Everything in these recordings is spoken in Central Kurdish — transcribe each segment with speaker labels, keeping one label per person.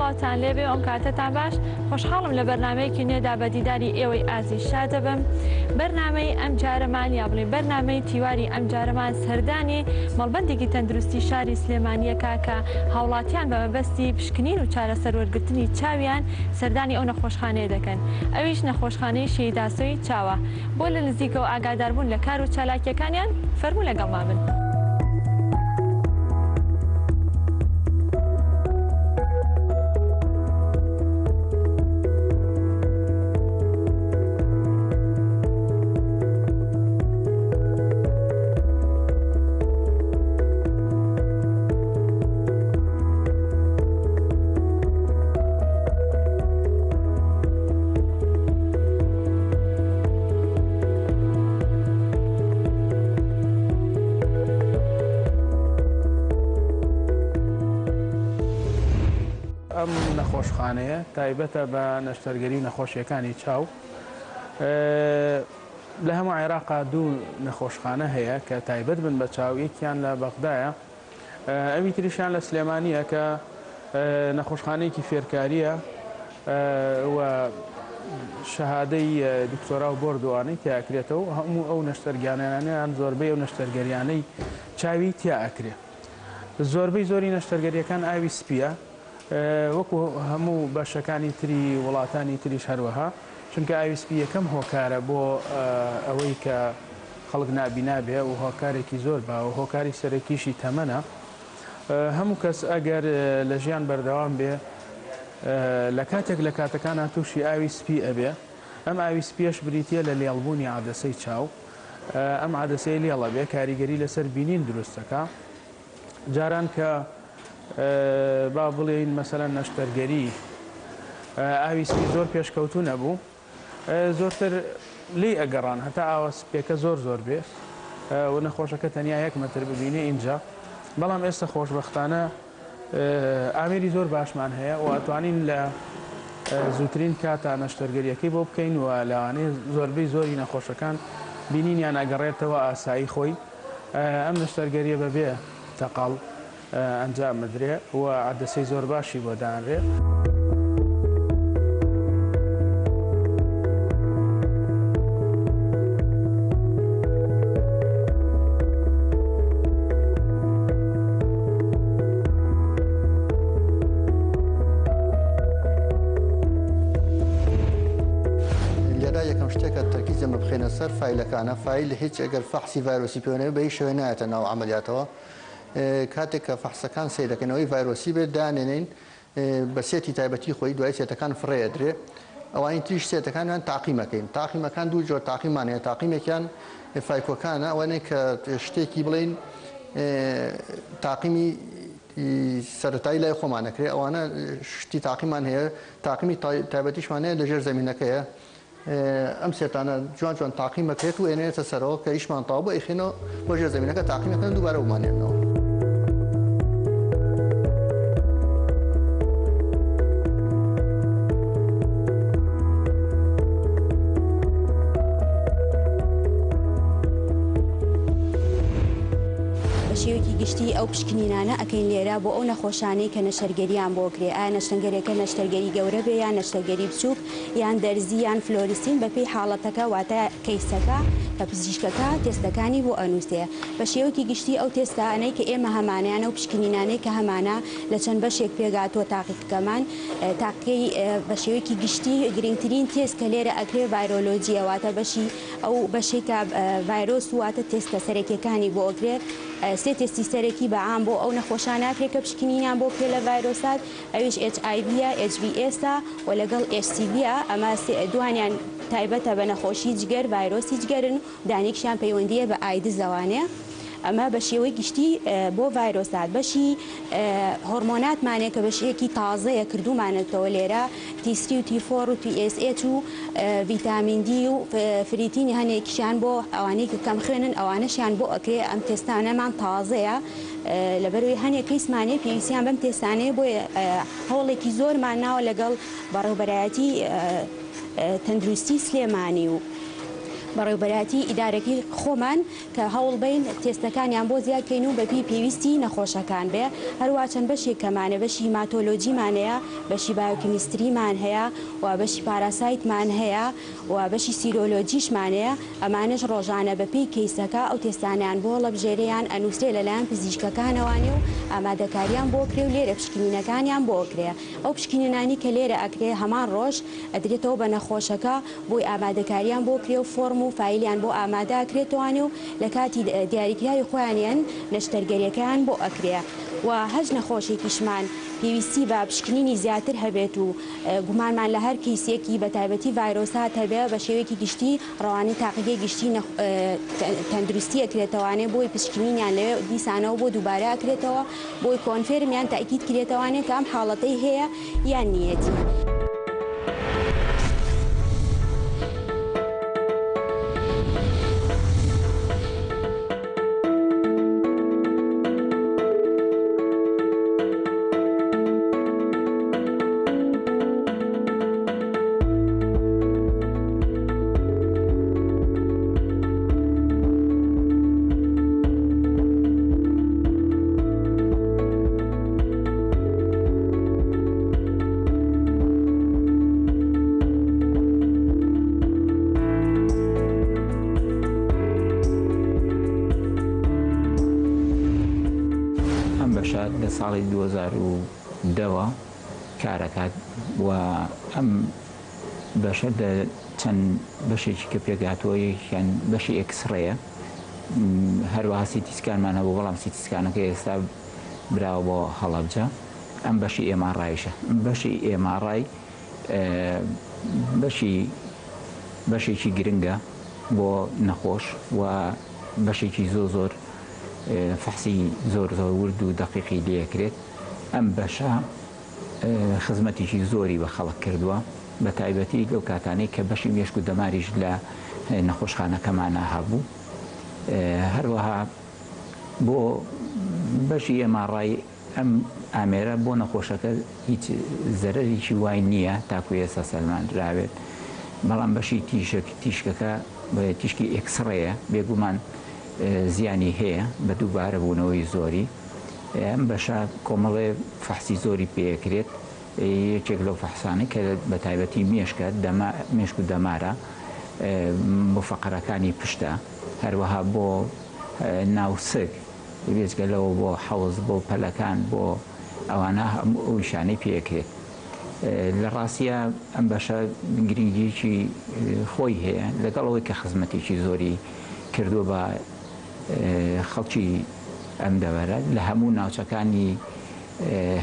Speaker 1: تەواوتان لێبێ ئەم کاتتان باش خۆشحاڵم لە بەرنمەیەکی نوێدا بە دیداری ئێوەی ئازیز شاد دەبم. بەرنمەی ئەم جارەمان یا بڵێ بەرنمەی تیواری ئەم جارەمان سەردانی مەڵبەندێکی تەندروستی شاری سلێمانیەکە کە هاوڵاتیان بە مەبەستی پشکنین و چارەسەروەرگرتنی چاویان سەردانی ئەو نەخۆشخانەیە دەکەن. ئەویش نەخۆشخانەی شەیداسۆی چاوە. بۆ لە نزیکەوە ئاگاداربوون لە کار و چالاکیەکانیان فەرموو لەگەڵما بن.
Speaker 2: ئەم نەخۆشخانەیە تایبەتە بە نەشتەرگەری و نەخۆشیەکانی چاو. لە هەموو عێراقا دوو نەخۆشخانە هەیە کە تایبەت بن بە چاو، یەکیان لە بەغدایە، ئەوی تریشیان لە سلێمانیە کە نەخۆشخانەیەکی فێرکاریە و شەهادەی دکتۆرا و بۆردوانەی تیاکرێتەوە. هەموو ئەو نەشتەرگیانیان زۆربەی ئەو نەشتەرگەریانەی چاوی تیا ئەکرێ. زۆربەی زۆری نەشتەرگەریەکان ئاوی سپیە، وەکو هەموو بەشەکانی تری وڵاتانی تریش هەروەها، چونکە ئاوی سپی یەکەم هۆکارە بۆ ئەوەی کە خەڵک نابینا بێ و هۆکارێکی زۆر با و هۆکاری سەرەکیشی تەمەنە. هەموو کەس ئەگەر لە ژیان بەردەوام بێ لە کاتێک لە کاتەکانە تووشی ئاوی سپی ئەبێ. ئەم ئاوی سپیەش بریتە لە لێڵبوونی عادەسەی چاو. ئەم عادەسەی لێڵە بێ کاریگەری لەسەر بینین دروستەکە. جاران کە با بڵێین مەسەلەن نەشتەرگەری ئاوی سپی زۆر پێشکەوتوو نەبوو، زۆرتر لی ئەگەڕان هەتا ئاوە سپێکە زۆر بێ و نەخۆشەکە تەنیا 1 مەتر ببینێ اینجا. بەڵام ئێستا خۆشبەختانە ئامێری زۆر باشمان هەیە و ئەتوانین لە زووترین کاتا نەشتەرگەریەکەی بۆ بکەین و لەوانەیە زۆربەی زۆری نەخۆشەکان بینینیان ئەگەڕێتەوە ئاسایی خۆی. ئەم نەشتەرگەریە بەبێ تەقاڵ ئەنجام مدرێ و عادەسەی زۆر باشی بۆ دانرێ.
Speaker 3: سەر فایلەکانە فایل هیچ ئەگەر فەحسی ڤایرۆسی پێوەنەوە بە هیچ شێوە نایەتە ناو عەمەلیاتەوە. کاتێک کە فەحسەکان سەیرەکەنەوەی ڤایرۆسی بێت دانێنین بە سێتی تایبەتی خۆی، دوای سێتەکان فڕێدرێ. ئەوانی تریش سێتەکانیان تاقیمەکەین. تاقیمەکان دوو جۆر تاقیمان هەیە. تاقیمێکیان فایکۆکانە، ئەوانەیە کە شتێکی بڵێن تاقیمی سەرەتایی لای خۆمانەکرێ، ئەوانە شتی تاقیمان هەیە. تاقیمی تایبەتیشمان هەیە لەژێر زەمینەکەیە. ئەم سێتانە جوان تاقیمەکرێت و ئێنێتە سەرەوە کە ئیشمان تاو بۆ ئەیخێنەوە بۆ ژێر زەمینەکە تاقیمەکەن دووبارە ومانێنەوە.
Speaker 4: شێوەیەکی گشتی ئەو پشکنینانە ئەکەین لێرە بۆ ئەو نەخۆشانەی کە نەشتەرگەریان بۆ کرێ. ئایا نەشتەرگەریەکە نەشتەرگەری گەورە بێ یان نەشتەرگەری بچووک یان دەرزی یان فلۆریسین بەپێی حاڵەتەکە واتە کەیسەکە کە پزیشکەکە تێستەکانی بۆ ئەنووسێ. بە شێوەیەکی گشتی ئەو تێستانەی کە ئێمە هەمانیان و پشکنینانەی کە هەمانە لە چەند بەشێک پێگاتوە تاقیکەمان تاقیی بە شێوەیەکی گشتی گرنگترین تێست کە لێرە ئەکرێ ڤایرۆلۆجیە، واتە بەشی ئەو بەشەی کە ڤایرۆس واتە تێستە سەرەکیەکانی بۆ ئەکرێ. سێ تێستی سەرەکی بەعام بۆ ئەو نەخۆشانە ئەکرێ کە پشکنینیان بۆ کرێ لە ڤایرۆسات، ئەویش HIV-ە، HBS-ە و لەگەڵ HCV-ە. ئەمە دوانیان تایبەتە بە نەخۆشی جگەر، ڤایرۆسی جگەرن، دانێکشیان پەیوەندیە بە ئایدز زەوانەیە. ئەمە بە شێوەی گشتی بۆ ڤایرۆسات. بەشی هۆرمۆناتمانێک کە بەشەیەکی تازەیە کردومانێتەوە لێرە، T3 و T4 و TSH و ڤیتامین D و فریتینی هەنێکیشیان بۆ ئەوانەی کە کەم خوێنن ئەوانەشیان بۆ ئەکرێ. ئەم تێستانەمان تازەیە لەبەرەوەی هەنێک کەیسمانەیە پێویستیان بەم تێستانەیە بۆ هەوڵێکی زۆرمان ناوە لەگەڵ بەڕێوەبەرایەتی تەندروستی سلێمانی و بەڕێوبەراتی ئیدارەکەی خۆمان کە هەوڵ بین تێستەکانیان بۆ زیادکەین و بەپی پێویستی نەخۆشەکان بێ هەروە چەند بەشێک کەمانە بەشی هیماتۆلۆجیمانەیە بەشی بایۆکیمیستریمان هەیە و بەشی پاراسایتمان هەیە و بەشی سیرۆلۆجیشمانەیە ئەمانش ڕۆژانە بەپی کەیسەکە ئەو تێستانیان بۆ لەبژێرەیان ئەنووسێ لەلایەن پزیشکەکانەوانێ و ئامادەکاریان بۆ کرێ و لێرە پشکنینەکانیان بۆ کرێ ئەو پشکنینانی کە لێرە ئەکرێ هەمان ڕۆژ ئەدرێتەوە بە نەخۆشەکە بۆی ئامادەکاریان بۆ کرێ و فۆرم و فایلیان بۆ ئامادەکرێتوانێ و لە کاتی دیاریکراوی خۆیانیان نەشتەرگەریەکەیان بۆ ئەکرێ و هەج نەخۆشێکیشمان پێویستی بە پشکنینی زیاتر هەبێت و گومانمان لە هەر کەیسێکی بە تایبەتی ڤایرۆسات هەبێ بە شێوەیەکی گشتی ڕەوانی تاقیگەی گشتی تەندروستی ئەکرێتەوانێ بۆی پشکنینیان لەوێ دیسانەوە بۆ دووبارە ئەکرێتەوە بۆی کۆنفێرمیان تاکید کرێتەوانێت کە ئەم حاڵەتەی هەیە یان نیەتی.
Speaker 5: لە ساڵی 2010 کارەکات و ئەم بەشە چەند بەشێکی کە پێگاتۆیان بەشی ئەکسڕەیە هەروەها سیتیسکانمان هەبوو بەڵام سیتیسکانەکە ئێستا براوە بۆ هەڵەبجە ئەم بەشی ئێماڕایشە بەشی ئێماڕای بەشێکی گرنگە بۆ نەخۆش و بەشێکی زۆر فحسی زۆر ورد و دقیقی لێکرێت ئەم بەشە خزمەتێکی زۆری بە خەڵک کردووە بە تایبەتی لەو کاتانەی کە بەشی مێشک و دەماریش لە نەخۆشخانەکەمانە هەبوو هەروەها بۆ بەشی ئێماڕای ئەم ئامێرە بۆ نەخۆشەکە هیچ زەرەرێکی وای نییە تاکو ئێستا سەلماندراوێت بەڵام بەشی تیشکەکە تیشکی ئێکسڕەیە بێگومان زیانی هەیە بە دووبارە بوونەوەی زۆری ئەم بەشە کۆمەڵێ فەحسی زۆری پێکرێت یەکێک لەو فەحسانەی کە بە تایبەتی مێشکە مێشک و دەمارە بۆ فەقەرەکانی پشتە هەروەها بۆ ناوسک بێجگەلەوە بۆ حەوز بۆ پەلەکان بۆ ئەوانە ئەو شانەی پێکرێت لە ڕاستیە ئەم بەشە گرنگیەکی خۆی هەیە لەگەڵەوەی کە خزمەتێکی زۆری کردووە بە خەڵکی ئەم دەوەرە لە هەموو ناوچەکانی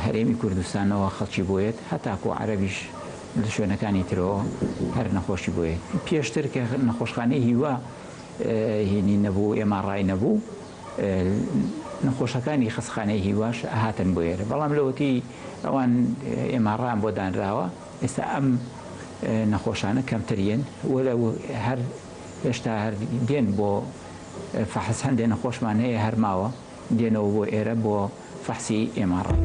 Speaker 5: هەرێمی کوردستانەوە خەڵکی بۆیێت هەتاکو عەرەبیش لە شوێنەکانی ترەوە هەر نەخۆشی بۆیێت پێشتر کە نەخۆشخانەی هیوا هێنی نەبوو ئێماڕای نەبوو نەخۆشەکانی خستخانەی هیواش هاتن بۆ ئێرە بەڵام لەوەتی ئەوان ئێماڕایان بۆ دانراوە ئێستا ئەم نەخۆشانە کەمترین وەلە هەر هێشتا هەر دێن بۆ فەحس هەندێک نەخۆشمان هەیە هەرماوە دێنەوە بۆ ئێرە بۆ فەحسی ئێماڕای.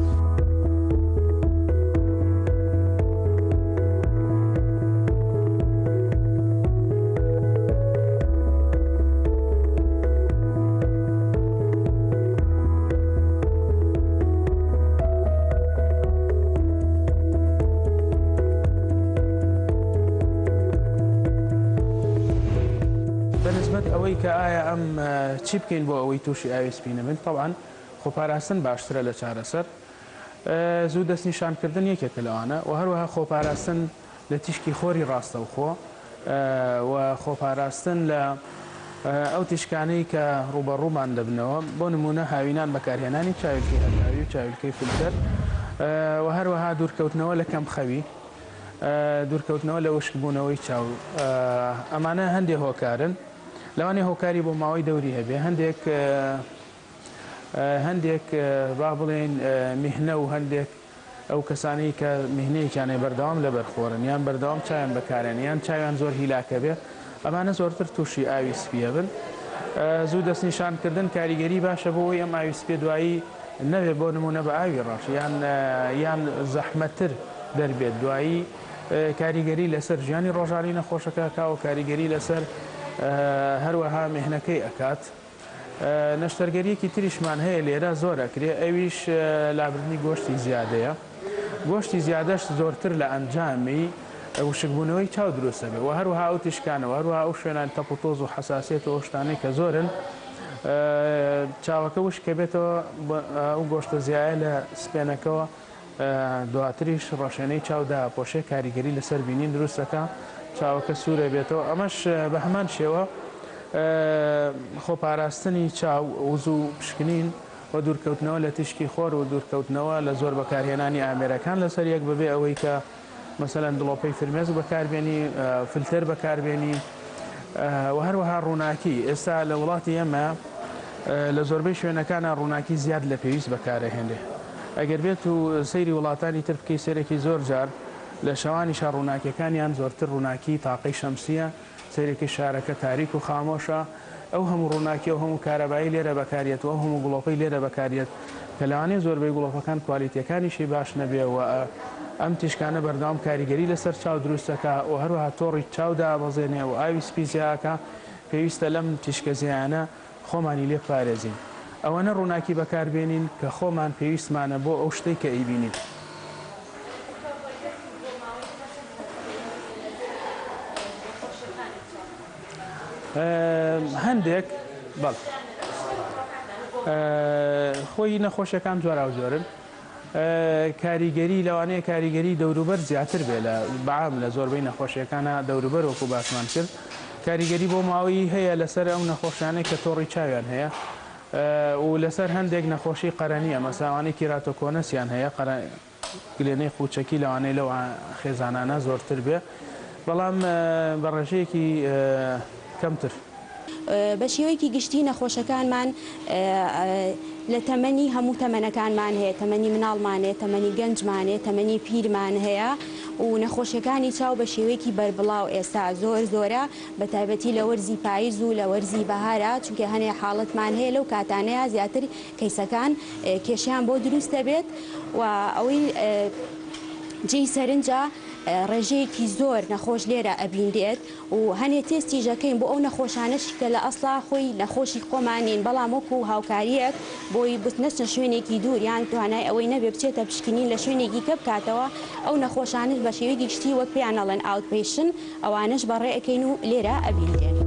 Speaker 2: ئەوەی کە ئایا ئەم چی بکەین بۆ ئەوەی تووشی ئاویسپی نەبن طبعاً خۆپاراستن باشترە لە چارەسەر زوو دەستنیشانکردن یەکێکە لەوانە و هەروەها خۆپاراستن لە تیشکی خۆری ڕاستەوخۆ و خۆپاراستن لە ئەو تیشکانەی کە ڕوبەڕوومان دەبنەوە بۆ نمونە هاوینان بەکارهێنانی چاویلکەی هەرماوی و چاویلکەی فیلتر و هەروەها دوورکەوتنەوە لە کەم خەوی دوورکەوتنەوە لە وشکبوونەوەی چاو ئەمانە هەندێک هۆکارن لەوانەیە هۆکاری بۆ ماوەی دەوری هەبێ هەندێک با بڵێن میهنە و هەندێک ئەو کەسانی کە میهنەیەکیانەی بەردەوام لە بەرخۆرن یان بەردەوام چاویان بەکارێن یان چاویان زۆر هیلاکە بێ ئەمانە زۆرتر تووشی ئاوی سپیە بن زوو دەستنیشانکردن کاریگەری باشە بۆ ئەوەی ئەم ئاوی سپێ دوایی نەبێت بۆ نمونە بە ئاوی ڕەش یان زەحمەتتر دەربێت دوایی کاریگەری لەسەر ژیانی ڕۆژانی نەخۆشەکە کا و کاریگەری لەسەر هەروەها مهنەکەی ئەکات. نەشتەرگەریەکی تریشمان هەیە لێرە زۆر ئەکرێ، ئەویش لابردنی گۆشتی زیادەیە. گۆشتی زیادەش زۆرتر لە ئەنجامی وشکبوونەوەی چاو دروستە بێ و هەروەها ئەو تیشکانەوە هەروەها ئەو شوێنان تەپ و تۆز و حساسێت و ئەو شتانەی کە زۆرن چاوەکە وشکە بێتەوە ئەو گۆشتە زیایە لە سپێنەکەەوە دواتریش ڕۆشنەی چاودا پۆشەی کاریگەری لەسەر بینین دروستەکە چاوەکە سوورە بێتەوە. ئەمەش بە هەمان شێوە خۆپاراستنی چاو وزوو پشکنین و دوورکەوتنەوە لە تیشکی خۆر و دوورکەوتنەوە لە زۆر بەکارهێنانی ئامێرەکان لەسەر یەک ببێ ئەوەی کە مەسەلەن دڵۆپەی فرمێز بەکاربێنی فلتر بەکاربێنی و هەروەها ڕووناکی. ئێستا لە وڵاتی ئێمە لە زۆربەی شوێنەکانە ڕووناکی زیاد لە پێویست بەکارەهێنێ. ئەگەر بێت و سەیری وڵاتانی تر بکەی سەرێکی زۆر جار لە شەوانی ڕووناکیەکانیان زۆرتر ڕووناکی تاقەی شەمسیە، سەرێکی شارەکە تاریک و خامۆشە، ئەو هەموو ڕووناکی و هەموو کارەبایی لێرە بەکارێت و ئەو هەموو گوڵۆپەی لێرە بەکارێت کە لەوانەیە زۆربەی گوڵۆپەکان کوالیتیەکانیشی باش نەبێەوە ئەم تیشکانە بەردەوام کاریگەری لەسەر چاو دروستەکە و هەروەها تۆڕی چاودا بەزێنێ و ئاوی سپیزیاکە پێویستە لەم تیشکە زیانە خۆمانی لێ پارێزین. ئەوەنە ڕووناکی بەکاربێنین کە خۆمان پێویستمانە بۆ ئەو شتەی کە ئەیبینین. هەندێک بەڵ خۆی نەخۆشیەکان جۆرا و جۆرن کاریگەری لەوانەیە کاریگەری دەوروبەر زیاتر بێ لە بەعام لە زۆربەی نەخۆشیەکانە دەوروبەر وەکو باسمان کرد کاریگەری بۆ ماوەی هەیە لەسەر ئەو نەخۆشیانەی کە تۆڕی چاویان هەیە و لەسەر هەندێک نەخۆشی قەرەنیە مەساوانەی کیراتۆکۆنەسیان هەیە گلێنەی خوچەکی لەوانەیە لەو خێزانانە زۆرتر بێ بەڵام بە ڕێژەیەکی کەمتر.
Speaker 4: بە شێوەیەکی گشتی نەخۆشەکانمان لە تەمەنی هەموو تەمەنەکانمان هەیە، تەمەنی مناڵمانێت، تەمەنی گەنجمانێت، تەمەنی پیرمان هەیە و نەخۆشیەکانی چاو بە شێوەیەکی بەربڵاو ئێستا زۆرە بە تایبەتی لە وەرزی پاییز و لە وەرزی بەهارە چونکە هەنێ حاڵەتمان هەیە لەو کاتانەیە زیاتر کەیسەکان کێشیان بۆ دروستە بێت و ئەوەی جێی سەرنجە ڕێژەیەکی زۆر نەخۆش لێرە ئەبیندێت و هەنێ تێستیژەکەین بۆ ئەو نەخۆشانەشی کە لە ئەسڵا خۆی نەخۆشی خۆمانین بەڵام وەکو هاوکاریەک بۆی بستنەچە شوێنێکی دوور یان توانای ئەوەی نەبێ بچێتە پشکنین لە شوێنێکی کە بکاتەوە ئەو نەخۆشانش بە شێوەیەکی گشتی وەک پێیان ئەڵێن ئاوتپیشن ئەوانش بەڕێ ئەەکەین و لێرە ئەبیندێن.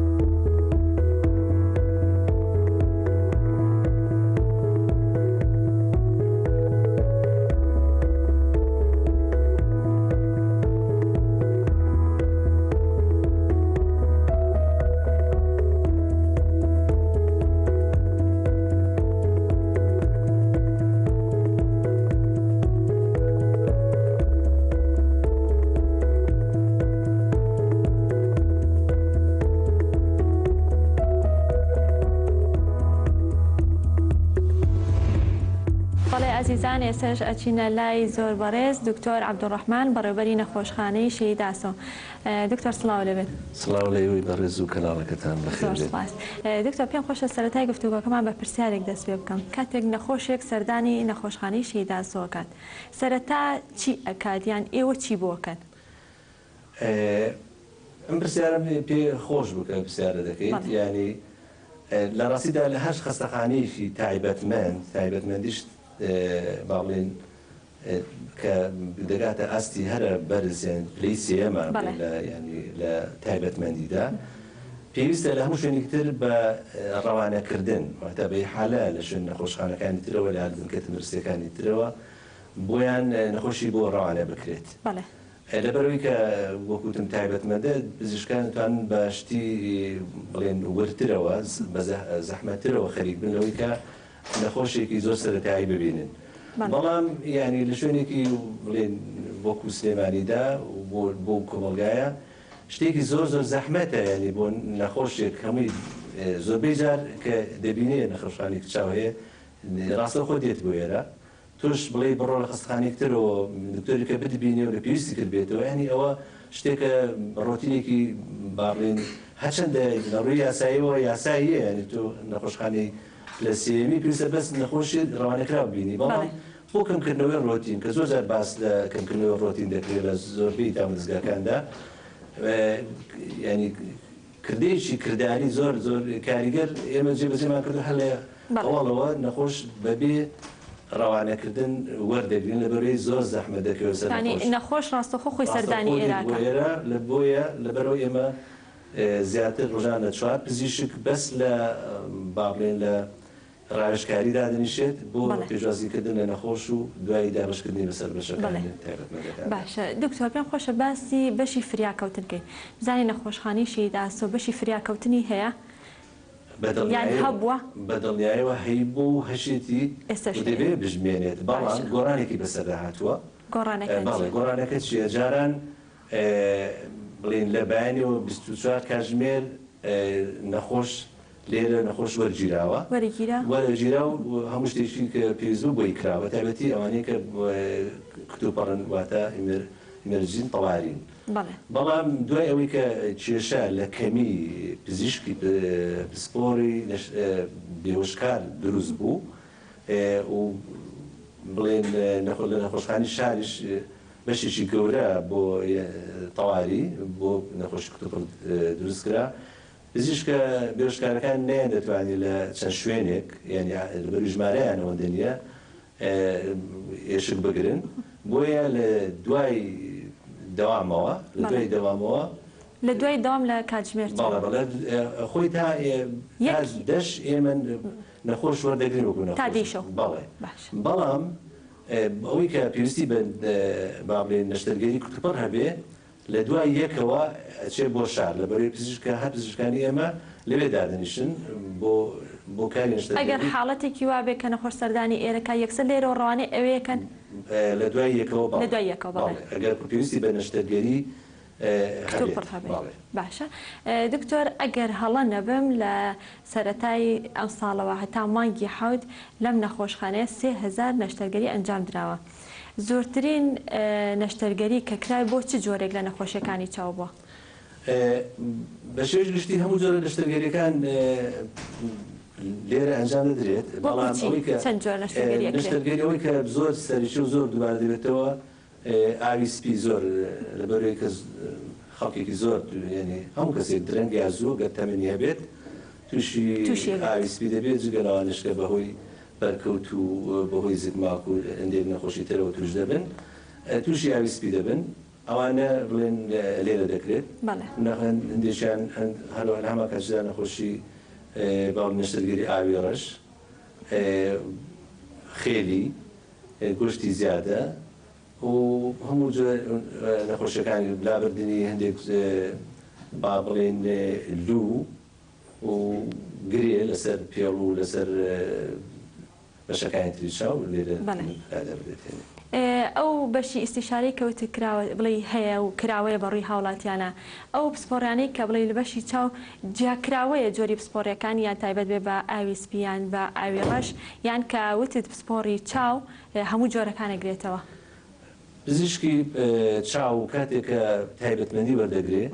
Speaker 1: عزیزان ئێسش ئەچینە لای زۆر بەڕێز دکتۆر عەبدوڕەحمان بەڕێوەبەری نەخۆشخانەی شەیداسۆ. دکتۆر سڵاو لەبێت.
Speaker 6: سڵاو لەوەی بەڕێز و کەناڵەکەتان بەخێر بێت.
Speaker 1: دکتۆر پێم خۆشە سەرەتای گفتوگۆکەمان بە پرسیارێک دەست پێ بکەم. کاتێک نەخۆشێک سەردانی نەخۆشخانەی شەیداسۆکات سەرەتا چی ئەکات یان ئێوە چی بۆکەن؟
Speaker 6: ئەم پرسیارم پێ خۆش بکە پرسیارە دەکەیت ینی لە ڕاستیدا لە هەر خەستەخانەیەکی تایبەتمەندیش باڵێن کە دەگاتە ئاستی هەرە بەرزیان پلەی سێمە ینی لە تایبەتمەندیدا پێویستە لە هەموو شوێنێکتر بە ڕەوانەکردن واتە بە حالە لە شوێن نەخۆشخانەکانی ترەوە لە هەردنکەت مرسیەکانی ترەوە بۆیان نەخۆشی بۆ ڕەوانە بکرێت. لەبەرەوەی کە وەکوتم تایبەتمەندە پزیشکان توان باشتی بڵێن ورترەوە بە زەحمەتترەوە خەریک بن لەوەی کە نەخۆشێکی زۆر سەرەتایی ببینن. بەڵام ینی لە شوێنێکی بڵێن وەکو سلێمانیدا بۆ کۆمەلگایە شتێکی زۆر زەحمەتە ینی بۆ نەخۆشێک هەمووی زۆربەی جار کە دەبینێ نەخۆشخانێک چاو هەیە ڕاستە خۆ دێت بۆ ئێرە توش بڵێ بڕۆ لە خەستخانێکترەوە دکتۆری کە بتبینێ و لە پێویستی کرد بێتەوە ینی ئەوە شتێکە ڕۆتینێکی باڵێن هەرچەندە لە ڕووی یاساییەوە یاساییە ینی تۆ نەخۆشخانەی لە سێمی پێویستە بەس نەخۆشی ڕەوانەکرا ببینی بەڵام بۆ کەمکردنەوەی ڕۆتین کە زۆر جار باس لە کەمکردنەوەی ڕۆتین دەکرێت لە زۆربەی دامەزگاکاندا ینی کردەیەکی کردداری زۆر زۆر کاریگەر ئێمە جێبەجێمان کرد هەلەیە ئەوڵەوە نەخۆش بەبێ ڕەوانەکردن وەردەگرین لە بەرەوەی زۆر زەحمەت دەکەوێت سەر
Speaker 1: نەخۆش ڕاستەخۆ خۆی سەردانی ئێراکە
Speaker 6: لە بۆیە لەبەرەوە ئێمە زیاتر ڕۆژانە چوار پزیشک بەس لە باڵێن لە ڕاوێژکاری دادنیشێت بۆ پێشوازیکردن لە نەخۆش و دوایی دابشکردنی بەسەر بەشەکانی تایبەتمەندەکان.
Speaker 1: باشە دکتۆر پێم خۆشە باسی بەشی فریاکەوتنکەی بزانین نەخۆشخانەی شەیداسۆ بەشی فریاکەوتنی هەیە یان هەبووە
Speaker 6: بەدڵنیایەوە هەی بۆ و هەشێتی دەبێ بژمێنێت بەڵام گۆڕانێکی بەسەردا هاتووە. گۆڕانەکە چیە؟ جاران بڵێن لە بەیانەوە 24 کاتژمێر نەخۆش لێرە نەخۆش وەرگیراوە وەرەگیرا و هەموو شتێکی کە پێویست بۆی کراوە تایبەتی ئەوانەیە کە کتوپەڕن واتە ئیمەرجین تەوارین. بەڵام دوای ئەوەی کە کێشە لە کەمی پزیشکی پسپۆری بێهۆشکار دروست بوو و بڵێن لە نەخۆشخانی شاریش بەشێکی گەورە بۆ تەواری بۆ نەخۆشی کتوپەڕ دروست کرا پزیشکە بێهۆشکارەکان نیان دەتوانێت لە چەند شوێنێک یعنی لەبەروی ژمارەیان ئەوەندە نییە ئێشک بگرن بۆیە لە دوای دەوامەوە
Speaker 1: لە دوای دەوام لە کاتژمێر
Speaker 6: خۆی تا دەش ئێمە نەخۆش وەردەگرین وەکو
Speaker 1: تا دیشەو
Speaker 6: بەڵام ئەوەی کە پێویستی بە بابلێن نەشتەرگەری کتوپەڕ هەبێ لە دوای یەکەوە چێ بۆ شار لە بەروی پزیشکە هەر پزیشکانی ئێمە لەوێ دادنیشن بۆ کاری نەشتەرگەری.
Speaker 1: ئەگەر حاڵەتێکی وا بێ کە نەخۆش سەردانی ئێرەکە یەکسەر لێرەوە ڕوانێ ئەوەیەکەن
Speaker 6: لە دوای یەکەوە ئەگەر پێویستی بە نەشتەرگەری
Speaker 1: باشە دکتۆر ئەگەر هەڵە نەبم لە سەرەتای ئەم ساڵەوە هەتا مانگی حەوت لەم نەخۆشخانەیە 3000 نەشتەرگەری ئەنجام درراوە. زۆرترین نەشتەرگەری کە کرای بۆ چ جۆرێک لە نەخۆشیەکانی چاو بووە؟
Speaker 6: بە شێژ گشتی هەموو جۆرە نەشتەرگەریەکان لێرە ئەنجام دەدرێت بەڵام نەشتەرگەری ئەوەی کە زۆر سەریشی و زۆر دووبارە دەبێتەوە ئاوی سپی زۆر لەبەرەوەی کە خەڵکێکی زۆر ینی هەموو کەسێک درەنگ یا زوو گەر تەمەنی هەبێت تووشی ئاوی سپی دەبێت جگەلەوانشکە بەهۆی بەرکەوت و بەهۆی زگماک و هەندێک نەخۆشی ترەوە توش دەبن تووشی ئاوی سپی دەبن ئەوانە بڵێن لێرە دەکرێت هەندێکیان هەروە هەما کەسدا نەخۆشی باڵ نەشتەرگەری ئاوی ڕەش خێلی گۆشتی زیادە و هەموو نەخۆشیەکانی بلابردنی هەندێک با بڵێن لوو و گرێ لەسەر پێڵ و لەسەر بەشەکانی تری چاو لێرە دەبێتێنێت.
Speaker 1: ئەو بەشی ئیسیشارەی کەوتە کراوە بڵێ هەیە و کراوەیە بەڕووی هاوڵاتیانە ئەو پسپۆرانەی کە بڵێ لە بەشی چاو جیاکراوەیە جۆری پسپۆڕیەکان یان تایبەت بێ بە ئاوی سپیان بە ئاوی ڕەش یان کە وتت پسپۆڕی چاو هەموو جۆرەکانەگرێتەوە.
Speaker 6: پزیشکی چاو کاتێک کە تایبەتمەندی وەردەگرێ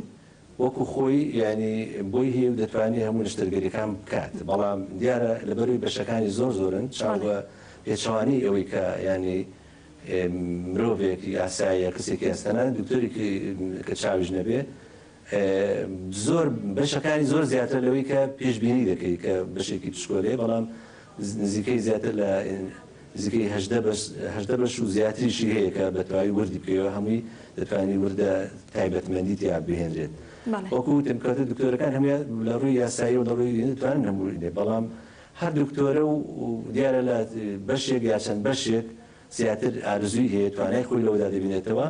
Speaker 6: وەکو خۆی ینی بۆی هەیە و دەتوانێت هەموو نەشتەرگەریەکان بکات بەڵام دیارە لەبەروی بەشەکانی زۆر زۆرن چاو بە پێچەوانی ئەوەی کە ینی مرۆڤێکی ئاساییە کەسێکی ئەستەنان دکتۆرێکی کە چاویش نەبێ زۆر بەشەکانی زۆر زیاتر لەوەی کە پێشبینی دەکەی کە بەشێکی پشکۆلێ بەڵام نزیکەی زیاتر لە نزیکەی 18 بەش و زیاتریشی هەیە کە بەتەواوی وردی بکەوە هەمووی دەتوانانی وردە تایبەتمەندی تیا بهێنرێت وەکو تێمکاتە دکتۆرەکان هەموو لە ڕووی یاسایی و لە ڕووی دەتوانن هەمووی بەڵام هەر دکتۆرە و دیارە لە بەشێک یا چەند بەشێک زیاتر ئارزووی هەیە توانای خۆی لەوەدا دەبینێتەوە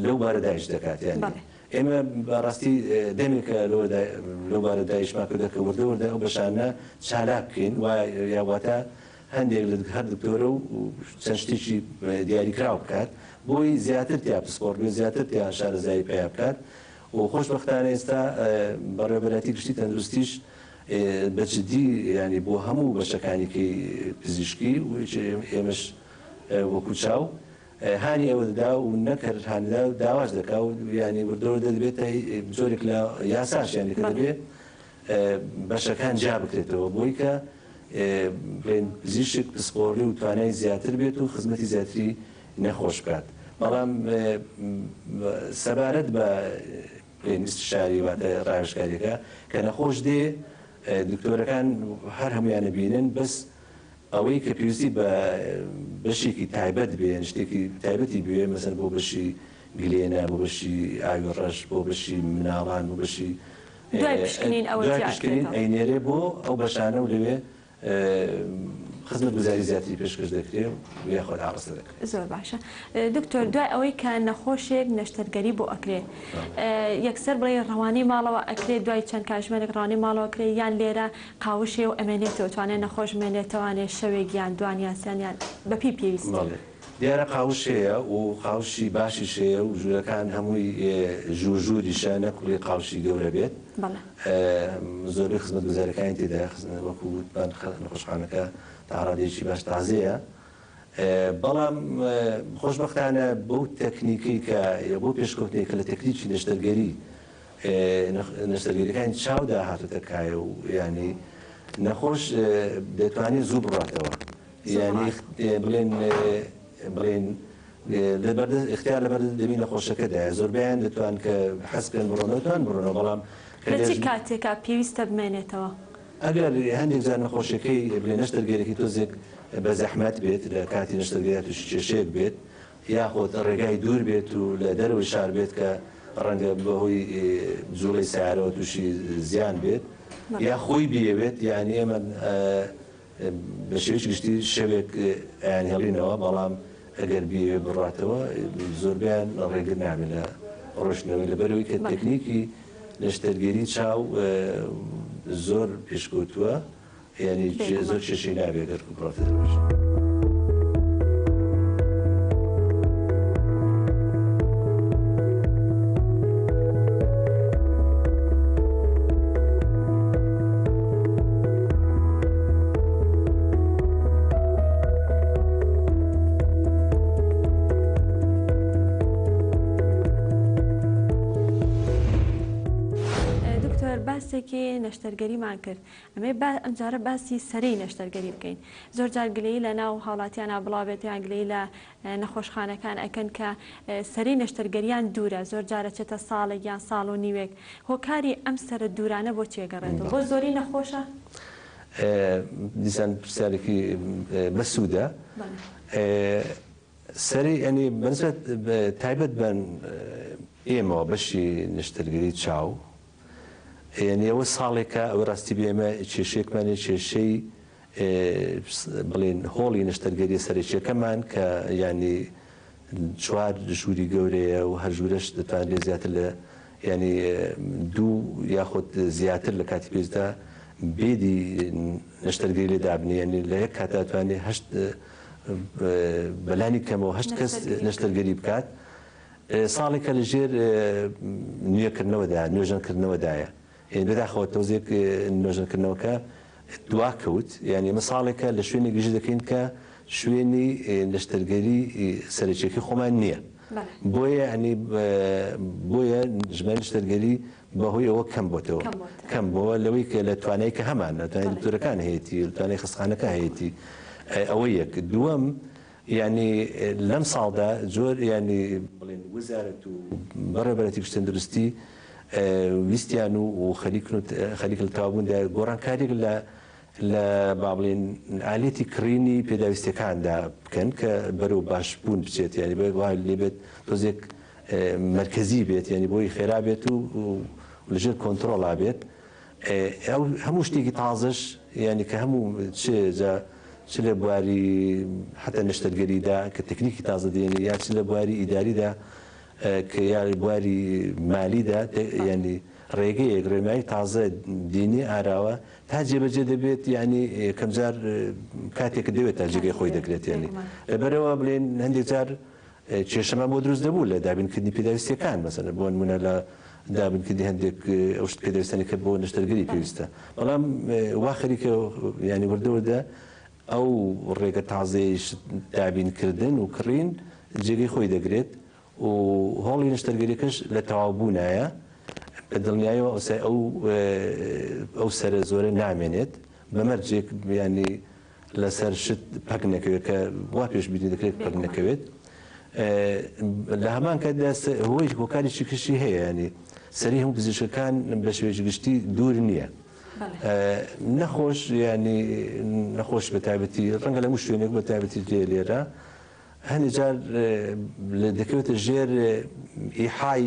Speaker 6: لەو بارە داعش دەکات یانی ئێمە بەڕاستی دەمێکە لەو بارە داعشمان کردە کە وردە ئەو بەشانە چالاک بکەین یاواتە هەندێک لە هەر دکتۆرە و چەند شتێکی دیاریکراو بکات بۆی زیاتر تیا پسپۆڕ بێت زیاتر تیا شارەزایی پێیا بکات و خۆشبەختانە ئێستا بەڕێوەبەراتی گشتی تەندروستیش بەجددی ینی بۆ هەموو بەشەکانێکی پزیشکی و ئێمەش وەکو چاو هانی ئەوە دەدا و نەکرد هانیدا و داواش دەکا و ینی وردەوە دەبێتە جۆرێک لە یاساش یانی کە دەبێت بەشەکان جا بکرێتەوە بۆی کە پزیشک پسپۆڕی و توانای زیاتر بێت و خزمەتی زیاتری نەخۆش بکات بەڵام سەبارەت بە استشاری واتە ڕاوێژکاریەکە کە نەخۆش دێ دکتۆرەکان هەر هەمویانە بینن بەس ئەوەی کە پێویستی بە بەشێکی تایبەت بێن شتێکی تایبەتی بێ مەسەن بۆ بەشی گلێنە بۆ بەشی ئاوی ڕەش بۆ بەشی مناڵان بۆ بەشی
Speaker 1: دوای پشکنین
Speaker 6: ئەینێرێ بۆ ئەو بەشانە و لەوێ خزمەت گوزاری زیاتری پێشکەش دەکرێت و یاخۆ ئاڕاستە دەکرێت.
Speaker 1: زۆر باشە دکتۆر دوای ئەوەی کە نەخۆشێک نەشتەرگەری بۆ ئەکرێ یەکسەر بڵێ ڕەوانی ماڵەوە ئەکرێت دوای چەند کاتژمێرێک ڕەوانی ماڵەوە کرێ یان لێرە قاوشێ و ئەمێنێتەوە توانێت نەخۆش مێنێتەوانێت شەوێک یان دوانیان سیانیان بەپی پێویستە.
Speaker 6: دیارە قاوش هەیە و قاوشی باشیش هەیە و ژوورەکان هەمووی ژوورژووریشە نەکوڵی قاوشی گەورە بێت زۆربەی خزمەت گوزارەکانی تێدا وەکو نەخۆشخانەکە تاڕادێکی باش تازەیە بەڵام خۆشبەختانە بەو تەکنیکی کە بۆ پێشکەوتنێک کە لە تەکنیکی نەشتەرگەریەکانی چاودا هاتوتەکایە و ینی نەخۆش دەتوانێت زوو بڕاتەوە ینی بڵێن اختیار لەبەر دەبی نەخۆشەکەدایە زۆربیان دەتوان کە حەزکەن بڕۆنەوەتوان بڕۆنەوە بەڵام
Speaker 1: لەچی کاتێکا پێویستە بمێنێتەوە
Speaker 6: ئەگەر هەندێک جار نەخۆشیەکەی بڵێ نەشتەرگەرێکی تۆزێک بە زەحمەت بێت لە کاتی نەشتەرگەری تووشی کێشەیەک بێت یاخۆت ڕێگای دوور بێت و لە دەرەوەی شار بێت کە ڕەنگە بەهۆی جوڵەی سیارەوە تووشی زیان بێت یا خۆی بێوێت یعنی ئێمە بە شێوەیەکی گشتی شەوێک ئەیان هێڵینەوە بەڵام ئەگەر بێوێ بڕاتەوە زۆربیان ڕێگر نابێت لە ڕۆشنەوەی لەبەرەوەی کە تەکنیکی نەشتەرگەری چاو زۆر پێشکەوتووە ینی زۆر کێشەی نابێت گەر بڕاتە دەروەش.
Speaker 1: باسێکی نەشتەرگەریمان کرد ئەمێ ئەمجارە باسی سەرەی نەشتەرگەری بکەین زۆر جار گلەیی لە ناو هاوڵاتیانە بڵاوێت یان گلەی لە نەخۆشخانەکان ئەکەن کە سەرەی نەشتەرگەریان دوورە زۆر جارە چێتە ساڵێک یان ساڵ و نیوێک هۆکاری ئەم سەرە دوورانە بۆ چێگەڕێتەوە بۆ زۆری نەخۆشە
Speaker 6: دیسان پرسیارێکی بەسوودە سەری ئەنی بەنسبەت تایبەت بن ئێمەوە بەشی نەشتەرگەری چاو یعنی ئەوە ساڵێکە ئەوە ڕاستی بێمە کێشێکمانێ کێشەی بڵێن هۆڵی نەشتەرگەری سەرچیەکەمان کە ینی چوار ژووری گەورەیە و هەر ژوورەش دەتوان لێ زیاتر لە ینی دوو یاخود زیاتر لە کاتی پێشدا بێدی نەشتەرگەری لێ دابنی ینی لە یەک کاتا دەتوانێت هەشت بەلانی کەمەوە هەشت کەس نەشتەرگەری بکات ساڵێکە لە ژێر نوێکردنەوەدا نوێژەنکردنەوەدایە بەداخەوە تۆزێک نوێژەنکردنەوەکە دواکەوت یعنی ئێمە ساڵێکە لە شوێنی گژی دەکەین کە شوێنی نەشتەرگەری سەرچێکی خۆمان نییە بۆیە ئەنی بۆیە ژماری نەشتەرگەری بەهۆی ئەوە کەم بۆتەوە کەم بۆە لەوەی کە لە توانایی کە هەمان توانای دکتۆرەکان هەیەی توانای خستخانەکە هەیەی ئەوە یەک دووەم ینی لەم ساڵدا زۆر ینی بڵێن وەزارەت و بەڕێبەرەتی گشتن درستی ویستیان و خەریک لە تاوابووندا گۆڕانکاریێک لە با بڵێن ئالێتی کڕینی پێداویستەکاندا بکەن کە بەرەو باشبوون بچێت ینی بە وای لێ بێت تۆزێک مرکزی بێت ینی بۆی خێرا بێت و لەژێر کۆنتترۆڵا بێت هەموو شتێکی تازەش ینی کە هەموو چ لە بواری حتا نەشتەرگەریدا کە تەکنیکی تازە دێنێ یا چ لە بواری ئیداریدا کە یا بواری مالیدا ینی ڕێگەیەک ڕێنمایی تازە دینی ئاراوە تا جێبەجێ دەبێت ینی کەمجار کاتێک دەوێت تا جێگەی خۆی دەگرێت ینی لەبەرەوە بڵێن هەندێک جار کێشەمان بۆ دروست دەبوو لە دابینکردنی پێداویستیەکان مەسەن بۆ نمونە لە دابینکردنی هەندێک ئەو شت پێداویستانی کە بۆ نەشتەرگەری پێویستە بەڵام وا خەریکە ینی وردەوەدا ئەو ڕێگە تازەیش دابینکردن و کڕین جێگەی خۆی دەگرێت و هۆڵی نەشتەرگەریەکەش لە تەواوبوونایە بە دڵنیایەوە ئەو سەرە زۆرە نامێنێت بەمەرجێک ینی لەسەر شت پەک نەکەوێت کە وا پێشبینی دەکرێت پەک نەکەوێت لە هەمان کاتدا هۆی هۆکارێکی کشی هەیە ینی سەری هەموو پزیشکەکان بە شێوەیەکی گشتی دوور نییە نەخۆش ینی نەخۆش بە تایبەتی ڕەنگە لە هەموو شوێنێک بە تایبەتی لێرە هەندێک جار دەکەوێتە ژێر ئیحای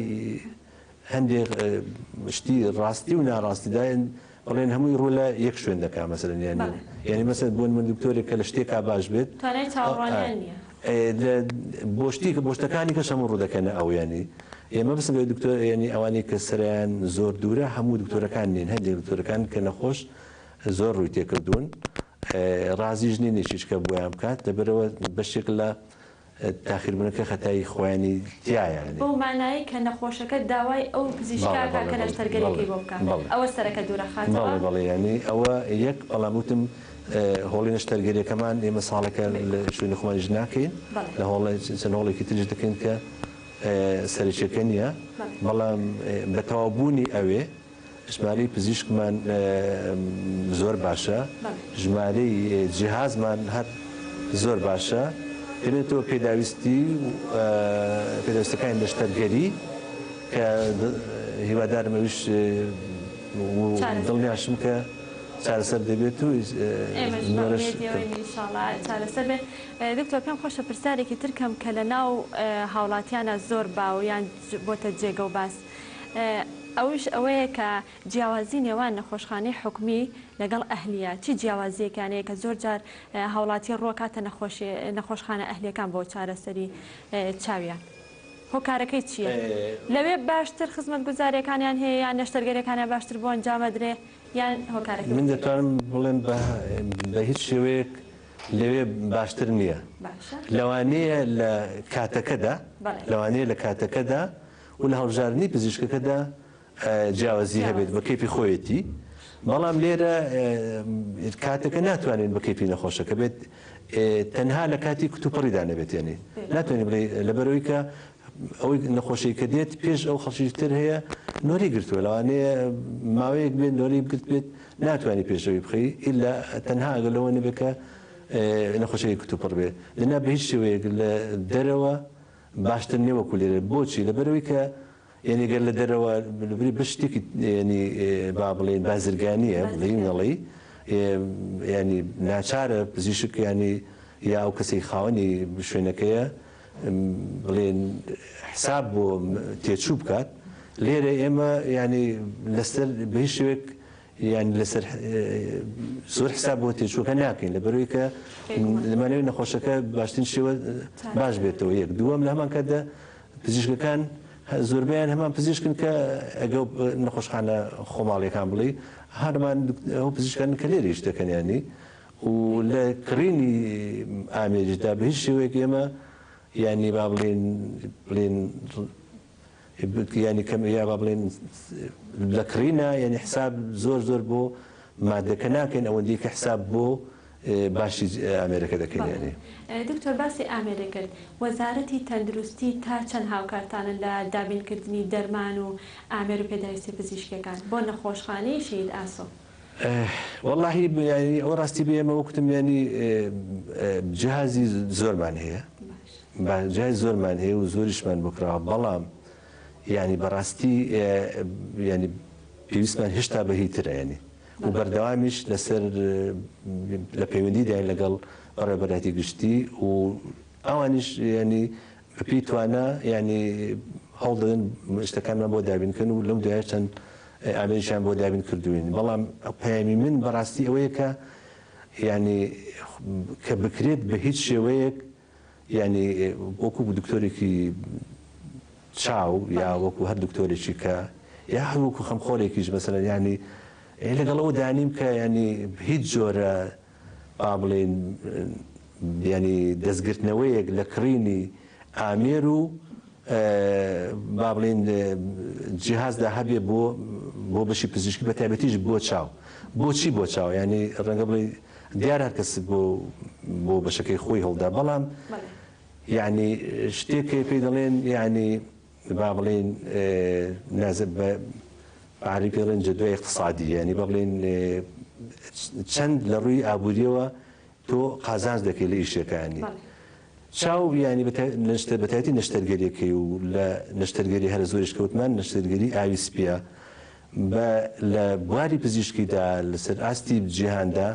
Speaker 6: هەندێک شتی ڕاستی و ناڕاستیداین بەڵێن هەمووی ڕوو لە یەک شوێن دەکا مەسەرەن ینی مەسەر بۆن من دکتۆرێک کە لە شتێکا باش بێت بۆ شتی کە بۆشتەکانی کەش هەموو ڕوو دەکەنە ئەو ینی ئێمە بسم بە دکتۆر ینی ئەوانەی کە سەریان زۆر دوورە هەموو دکتۆرەکان نین هەندێک دکتۆرەکان کە نەخۆش زۆر ڕووی تێکردوون ڕازیش نینێکیش کە بۆیان بکات دەبەرەوە بەشێک لە تاخیربوونەکە خەتایی خۆیانی تایە
Speaker 1: بۆ مانایی کە نەخۆشەکە داوای ئەو پزیشکاکە کە نەشتەرگەرێکی بۆ بکات ئەوە سەرەکە دوورە خاتەوە
Speaker 6: بەڵێ ینی ئەوە یەک بەڵاموتم هۆڵی نەشتەرگەریەکەمان ئێمە ساڵەکە لە شوێنی خۆمانیش ناکەین لە چەند هۆڵێکی ترش دەکەین کە سەرچێکە نییە بەڵام بە تەواوبوونی ئەوێ ژمارەی پزیشکمان زۆر باشە ژمارەی جیهازمان هەر زۆر باشە دەبێتەوە پێداویستەکانی نەشتەرگەری کە هیوادارمەویش دڵنیاشم کە چارەسەر دەبێت و
Speaker 1: چارەسەر بێت دکتۆر پێم خۆشە پرسیارێکی ترکەم کە لە ناو هاوڵاتیانە زۆر باویان بۆتە جێگە و باس ئەوش ئەوەیە کە جیاوازی نێوان نەخۆشخانەی حکومی لەگەڵ ئەهلیە چی جیاوازیەکانەیە کە زۆر جار هاوڵاتی ڕۆکاتە نەخۆشخانە ئەهلیەکان بۆ چارەسەری چاویان هۆکارەکەی چییە؟ لەوێ باشتر خزمەت گوزاریەکانیان هەیە یان نەشتەرگەریەکانیان باشتر بۆ ئەنجامەدرێ یان هۆکارەکەی
Speaker 6: من دەتوانم بڵێم بە هیچ شێوەیەک لەوێ باشتر نییە لەوانەیە لە کاتەکەدا و لە هەڵبژاردننی پزیشکەکەدا جیاوازی هەبێت بە کەیفی خۆیەتی بەڵام لێرە کاتەکە ناتوانین بە کەیفی نەخۆشەکە بێت تەنها لە کاتی کتوپەڕیدا نەبێت ینی ناتوانین بڵێ لەبەرەوەی کە ئەوەی نەخۆشی کە دێت پێش ئەو خەڵکی تر هەیە نۆری گرتووە لەوانەیە ماوەیەک بێت نۆری بگرت بێت ناتوانانی پێشەوەی بخەی ئللا تەنها ئەگەر لەوە نەبێکە نەخۆشەی کتوپەڕ بێت لەنا بە هیچ شێوەیەک لە دەرەوە باشتر نێوەکو لێرە بۆچی لەبەرەوەی کە یعنی گەر لە دەرەوە بە شتێکی ینی با بڵێن بازرگانیە بڵێڵی ینی ناچارە پزیشک ینی یا ئەو کەسی خاوەنی شوێنەکەیە بڵێن حساب بۆ تێچوو بکات لێرە ئێمە ینی لەسەر بە هیچ شوێک یان لەسەر زۆر حساب بۆ تێچووکە ناکەین لەبەرەوەی کە لەمانەوەی نەخۆشەکە باشترین شێوە باش بێتەوە یەک دووەم لە هەمان کاتدا پزیشکەکان زۆربیان هەمان پزیشکن کە ئەگەڵ نەخۆشخانە خۆماڵیەکان بڵێ هەرمان ئەو پزیشکان کە لێریش دەکەنیانی و لە کڕینی ئامێریشدا بە هیچ شێوەیەک ئێمە ینی با بڵێن ینی کەم یا با بڵێن لە کڕینە یعنی حساب زۆر بۆ مادەکە ناکەین ئەوەندی کە حساب بۆ باشی ئامێرەکە دەکەینێنێ.
Speaker 1: دکتۆر باسی ئامێرە کرد وەزارەتی تەندروستی تا چەند هاوکارتانە لە دابینکردنی دەرمان و ئامێر و پێداویستی پزیشکەکان بۆ نەخۆشخانەی شید ئاسۆ؟
Speaker 6: واللهی ینی ئەوە ڕاستی بێ ئێمە وەکتم ینی جیهازی زۆرمان هەیە جیهازی زۆرمان هەیە و زۆریشمان بکراوە بەڵام ینی بەڕاستی ینی پێویستمان هێشتا بەهیترە ینی و بەردەوامیش لەسەر لە پەیوەندیدایان لەگەڵ بەڕێبەراتی گشتی و ئەوانیش ینی بەپی توانە ینی هەوڵ دەدەن شتەکانمان بۆ دابینکەن و لەم دوایە چەند ئامێریشیان بۆ دابین کردوین بەڵام پەیامی من بەڕاستی ئەوەیە کە ینی کە بکرێت بە هیچ شێوەیەک ینی وەکو دکتۆرێکی چاو یا وەکو هەر دکتۆرێکی کە یا هەروەکو خەمخۆرێکیش مەسەلەن ینی لەگەڵ ئەوە دانیم کە ینی هیچ جۆرە با بڵێن ینی دەستگرتنەوەیەک لە کڕینی ئامێر و با بڵێن جیهازدا هەبێ بۆ بەشی پزیشکی بە تایبەتیش بۆ چاو بۆچی بۆ چاو ینی ڕەنگە بڵێ دیار هەر کەس بۆ بەشەکەی خۆی هەڵدا بەڵام ینی شتێکی پێی دەڵێن ینی با بڵێن نازب بە عاری پێڵێن جدوای اقتصادی ینی با بڵێن چەند لە ڕووی ئابوووریەوە تۆ قازانج دەکەی لە ئیشەکانی چاو ینی بەتایەتی نەشتەرگەریەکەی و لە نەشتەرگەری هەر زۆریش کەوتمان نەشتەرگەری ئاوی سپیە لە بواری پزیشکیدا لەسەر ئاستی جیهاندا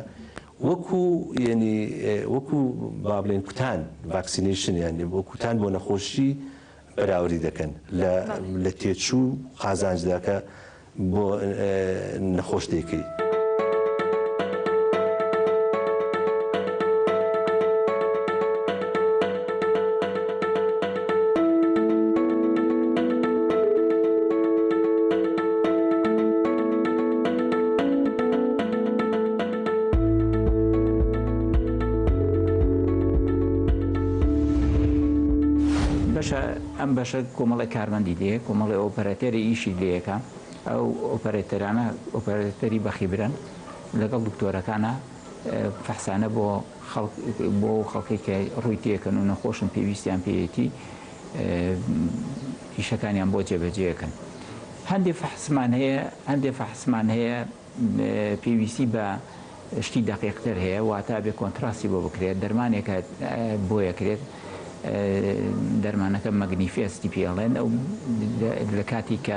Speaker 6: وەکو با بڵێن کوتان ڤاکسینیشن یانی بۆ کوتان بۆ نەخۆشی بەراوردی دەکەن لە تێچوو قازانجداکە بۆ نەخۆش دەکەی.
Speaker 5: ئەم بەشە کۆمەڵی کارمەندی لێ کۆمەڵی ئۆپەراتێری ئیشی لێەکە ئەو ئۆپەراتەرانە ئۆپەراتەری بەخیبرن لەگەڵ دکتۆرەکانە فەحسانە بۆ خەڵکی کە ڕووی تێکەن و نەخۆشن پێویستیان پێیەتی ئیشەکانیان بۆ جێبەجێەکەن. هەندێک فەحسمان هەیە پێویستی بە شتی دەقیقتر هەیە واتە بێ کۆنتراسی بۆ بکرێت دەرمانێکە بۆ یەکرێت دەرمانەکە مەگنیفێستی پێڵێن ئەو لە کاتی کە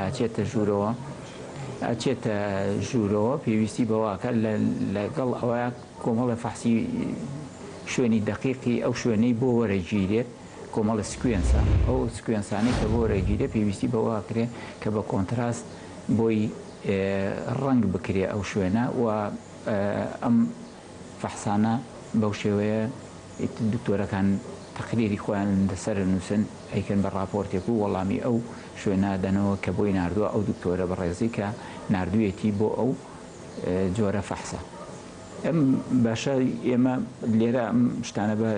Speaker 5: ئەچێتە ژوورەوە پێویستی بەواکە لەگەڵ ئەوە کۆمەڵە فەحسی شوێنی دەقیقی ئەو شوێنەی بۆ وەرەگیرێت کۆمەڵە سکوێنسە ئەو سکوێنسانەی کە بۆ وەرەگیرێت پێویستی بەواکرێ کە بە کۆنتراست بۆی ڕنگ بکرێ ئەو شوێنە و ئەم فەحسانە بەو شێوەیە دکتۆرەکان تقریری خۆیان لەسەر نووسن ئەیکەن بە راپۆرتێک و وەڵامی ئەو شوێنادەنەوە کە بۆی نردووە ئەو دکتۆرە بەڕێزی کە نردوویەتی بۆ ئەو جۆرە فەحسە. ئەم باشە ئێمە لێرە ئەم شتانە بە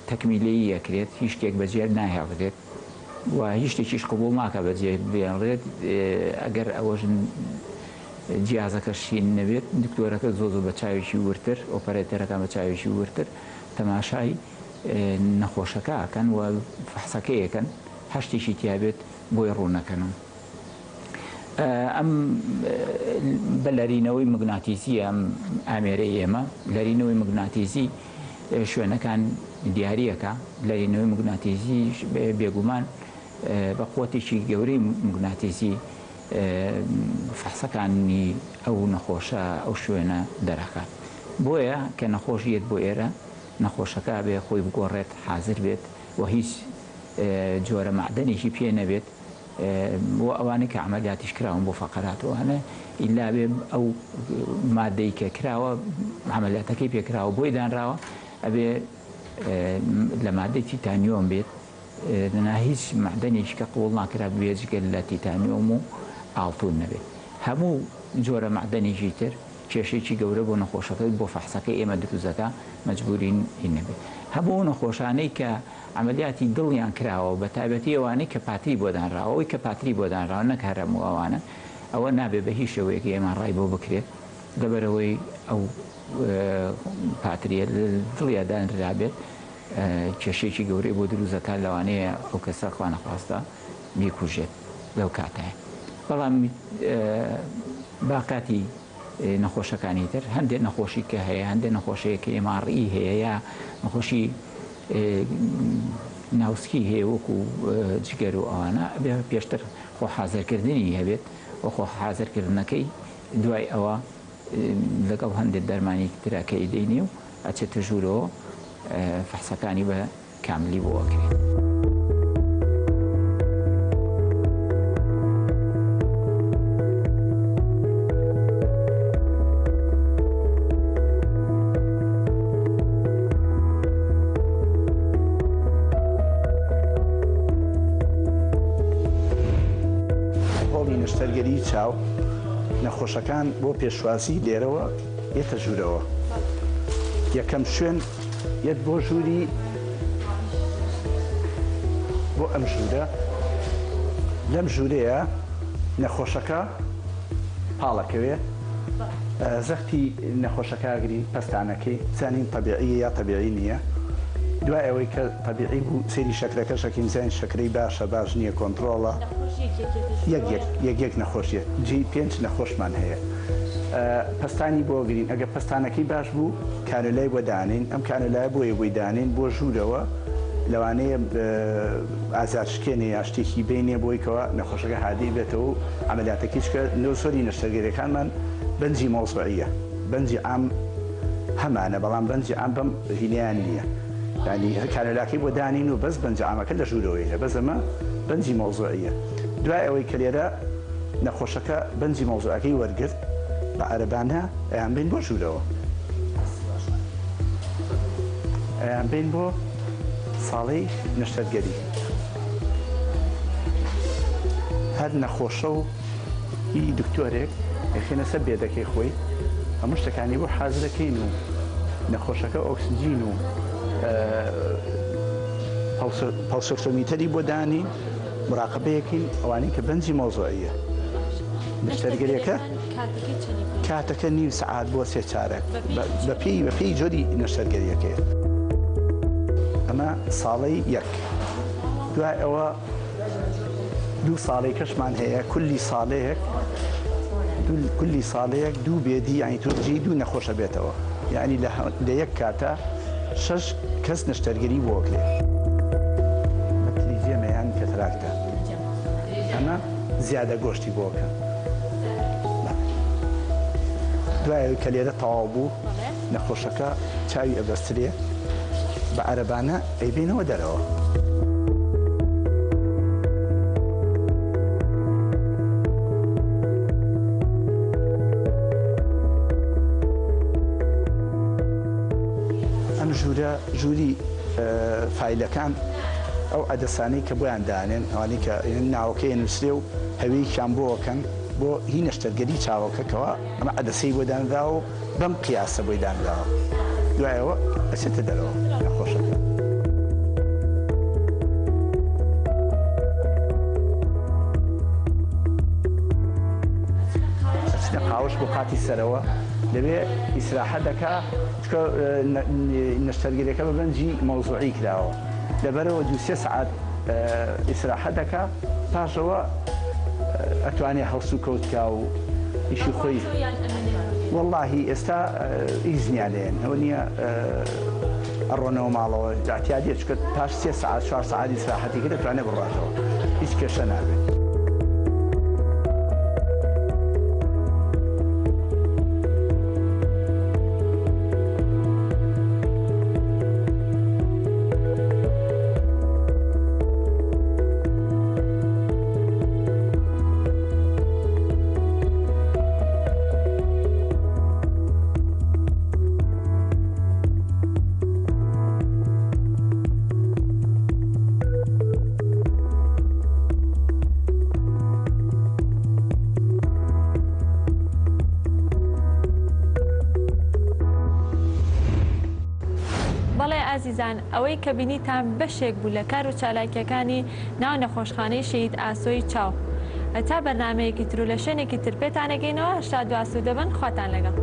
Speaker 5: تەکمیلی یەکرێت هیچ شتێک بەجێر ناهێڵێت و هیچ شتێکیش قبوڵ ناکە بەجێ بێنڕێت ئەگەر ئەوەژن جیازەکەشین نەبێت دکتۆرەکە زۆ بە چاوێکی ورتر ئۆپەراتەرەکان بە چاوێکی ورتر تەماشای نەخۆشەکە ئەکەن و فەحسەکەیەکەن هەشتێکی تیابێت بۆی ڕوونەکەنن. ئەم بە لەرینەوەی مگناتیسی ئەم ئامێرەی ئێمە لەرینەوەی مگناتیسی شوێنەکان دیارریەکە لەرینەوەی مگناتیسی بێگومان بە قوتێکی گەورەی مگناتیسی فەحسەکانی ئەو نەخۆشە ئەو شوێنە دەرەکات. بۆیە کە نەخۆشیت بۆ ئێرە نەخۆشەکە بێ خۆی بگۆڕێت حازر بێت و هیچ جۆرە معدەنێکی پێ نەبێت بۆ ئەوانەی کە عملیاتیش کراون بۆ فەقەراتەوەانە ئیلا بێ ئەو مادەی کە کراوە عملیاتەکەی پێکراوە بۆی دانراوە ئەبێ لە مادەی تیتانیۆم بێت لەنا هیچ معدەنێکی کە قوڵ ناکرا بێجگەل لە تیتانیۆم و ئاڵتون نەبێت. هەموو جۆرە معدەنێکی تر کێشێکی گەورە بۆ نەخۆشەکەی بۆ فەحسەکەی ئێمە دروزەکە مەجبورین هین نەبێت. هەموو نەخۆشانەی کە عملیاتی دڵیان کراوە بە تایبەتی ئەوانەی کە پاتری بۆ دانراوە ئەوەی کە پاتری بۆ دانراوە نەک هەرەموو ئەوانە ئەوە نابێت بە هیچ شێوەیەکی ئێمە ڕای بۆ بکرێت لەبەرەوەی ئەو پاتریە دڵیا دانرابێت کێشێکی گەورەی بۆ دروزەکە لەوانەیە ئەو کەسە خوا نەخواستە بیکوژێت لەو کاتایە. بەڵام باقاتی نەخۆشەکانی تر هەندێک نەخۆشی کە هەیە هەندێک نەخۆشەیەکە ئێماڕئی هەیە یا نەخۆشی ناوسکی هەیە وەکو جگەر و ئەوانە بێ پێشتر خۆ حازرکردنی هەبێت و خۆ حازرکردنەکەی دوای ئەوە لەگەڵ هەندێک دەرمانی تراکەی دەینێ و ئەچێتە ژوورەوە فەحسەکانی بە کاملی بۆ ئەکرێت.
Speaker 7: نەشتەرگەری چاو نەخۆشەکان بۆ پێشوازی لێرەوە یەتە ژوورەوە. یەکەم شوێن یەت بۆ ژووری بۆ ئەم ژوورە لەم ژوورەیە نەخۆشەکە پاڵەکەوێ زەختی نەخۆشەکە گرین پەستانەکەی زانین تەبیعی یا تەبیعی نییە. دوای ئەوەی کە تەبیعی بوو سێری شەکرەکە شەکیم زین شەکرەی باشە باش نییە کۆنتترۆڵە یەک نەخۆشیە جی 5 نەخۆشمان هەیە. پستانی بۆ گرین ئەگە پستانەکەی باش بوو کانولای بۆ دانین ئەم کانولای بۆ یەبووی دانین بۆ ژوورەوە لەوانەیە ئازارشکێنێ یا شتێکی بینێ بۆیکەوە نەخۆشەکە هادی بێتەوە و ئەمەلیاتەکەیش کە نۆسۆری نەشتەرگەریەکانمان بەنجی مۆزوعیە بەنجی عام هەمانە بەڵام بەنجی عام بەم هینیان نییە ینی کارەلاکەی بۆ دانین و بەس بەنج عامەکە لە ژوورەوەیە بەس ئەمە بەنجی مۆزوعیە دوای ئەوەی کە لێرە نەخۆشەکە بەنجی مۆزوعەکەی وەرگرت بە عەرەبانە ئەیان بین بۆ ژوورەوە ئەیان بین بۆ ساڵەی نەشتەرگەری هەر نەخۆشە و هی دکتۆرێک خێنە سەر بێدەکەی خۆی هەموو شتەکانی بۆ حاز دەکەین و نەخۆشەکە ئۆکسجین و پاوسۆرتۆمیتەری بۆ دانی مراقبەیەکەین ئەوانەی کە بەنجی مۆزوعیە نەشتەرگەریەکە کاتەکە نیم سەعات بۆ سێ چارەک بەپێی جۆری نەشتەرگەریەکەیە ئەمە ساڵەی یەک دوای ئەوە دوو ساڵی کەشمان هەیە کولی ساڵەیەک دوو بێدی یانی توجی دوو نەخۆشە بێتەوە یعنی لە یەک کاتە 6 کەس نەشتەرگەری بۆکرێ مەتریجێمەیان کەتراکتە ئەمە زیادە گۆشتی بۆکە دوای کە لێرە تەواو بوو نەخۆشەکە چاوی ئەبەسترێ بە عەرەبانە ئەیبێنەوە دەرەوە ئەم ژووری فایلەکان ئەو ئەدەسانەی کە بۆیان دانێن ئەوانەی کە ناوەکەی نووسێ و هەویەکیان بۆکەن بۆ هی نەشتەرگەری چاوەکەکەوە ئەمە ئەدەسەی بۆ دانراوە و بەم قیاسە بۆی دانراوە دوایەوە ئەچێتە دەرەوە نەخۆشەکە ئەچنە قاوش بۆ قاتی سەرەوە لەوێ ئیسراحەت دەکا چکە نەشتەرگەریەکە بە بەنجی مۆزوعی کراوە لەبەرەوە 2-3 سعات ئیسراحەت دەکا پاشەوە ئەتوانێ هەڵسو کەوتکا و ئیشی خۆی واللهی ئێستا ئیزنیانێن ئەوە نییە ئەڕۆنەوە ماڵەوە ئەتیادیە چکە پاش 3 سعات 4 سعات ئیسراحەتی کرد دەتوانێت بڕاتەوە هیچ کێشە نابێت
Speaker 1: ئازیزان ئەوەی کە بینیتان بەشێک بوو لە کار و چالاکیەکانی ناو نەخۆشخانەی شەهید ئاسۆی چاو هەتا بەرنامەیەکی تر و لە شوێنێکی تر پێتانەگەینەوە هەشتا دواسو دەبن خواتان لەگەڵ